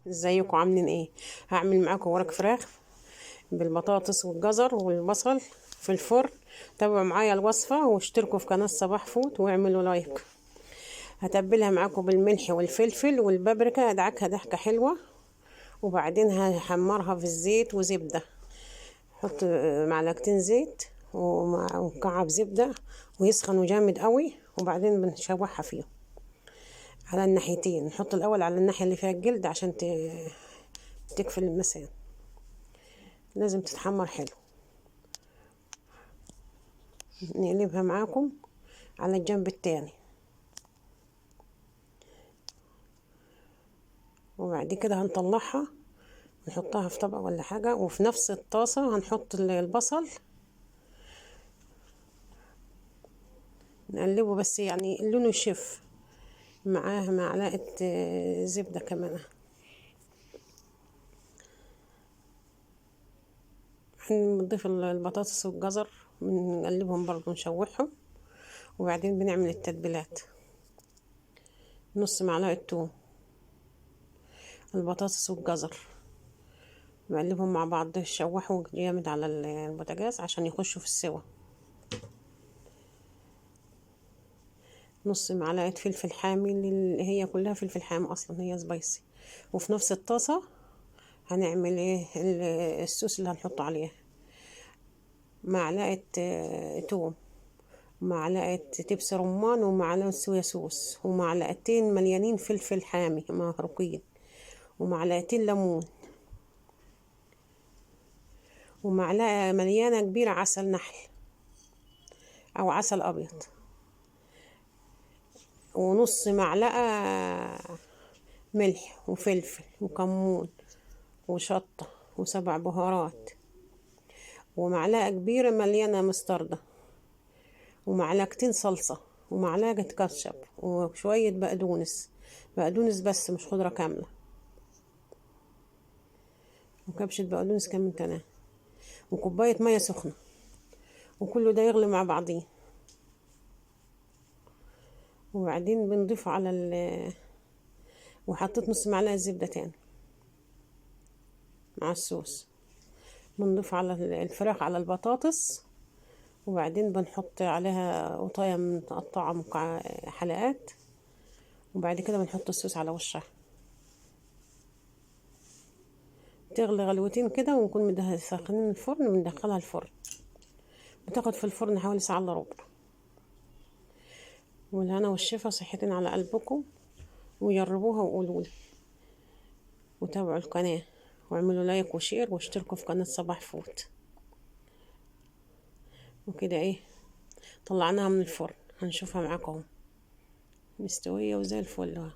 ازيكم عاملين ايه؟ هعمل معاكم ورق فراخ بالبطاطس والجزر والبصل في الفرن. تابعوا معايا الوصفة واشتركوا في قناة صباح فوت واعملوا لايك. هتبلها معاكم بالملح والفلفل والبابريكا، ادعكها دحكة حلوة، وبعدين هحمرها في الزيت وزبدة. حط معلقتين زيت ومكعب زبدة ويسخنوا جامد قوي، وبعدين بنشوحها فيه على الناحيتين. نحط الاول على الناحية اللي فيها الجلد عشان تقفل المسام، لازم تتحمر حلو. نقلبها معاكم على الجنب التاني، وبعد كده هنطلعها نحطها في طبق ولا حاجة، وفي نفس الطاسة هنحط البصل نقلبه، بس يعني لونه يشف. معاه معلقة زبدة كمان. بنضيف البطاطس والجزر بنقلبهم برضو نشوحهم، وبعدين بنعمل التتبيلات. نص معلقة توم، البطاطس والجزر بقلبهم مع بعض، يشوحوا جامد على البوتاجاز عشان يخشوا في السوا. نص معلقة فلفل حامي، اللي هي كلها فلفل حامي اصلا، هي سبايسي. وفي نفس الطاسة هنعمل ايه الصوص اللي هنحطه عليها. معلقة توم، معلقة دبس رمان، ومعلقة صويا صوص، ومعلقتين مليانين فلفل حامي مهروقين، ومعلقتين ليمون، ومعلقة مليانة كبيرة عسل نحل أو عسل أبيض، ونص معلقة ملح وفلفل وكمون وشطة وسبع بهارات، ومعلقة كبيرة مليانة مستردة، ومعلقتين صلصة، ومعلقة كاتشب، وشوية بقدونس بس مش خضرة كاملة، وكبشة بقدونس كمان تانية، وكوباية مية سخنة، وكله ده يغلي مع بعضيه. وبعدين بنضيفه على وحطيت نص معلقة زبدة تاني مع الصوص. بنضيف على الفراخ على البطاطس، وبعدين بنحط عليها قطاية متقطعة حلقات، وبعد كده بنحط الصوص على وشها. تغلي غلوتين كده، ونكون ساخنين الفرن وندخلها الفرن. بتاخد في الفرن حوالي ساعة الا ربع. والهنا والشفا، صحتين على قلبكم، وجربوها وقولولي، وتابعوا القناة واعملوا لايك وشير واشتركوا في قناة صباح فوت. وكده ايه، طلعناها من الفرن، هنشوفها معاكم مستوية وزي الفل.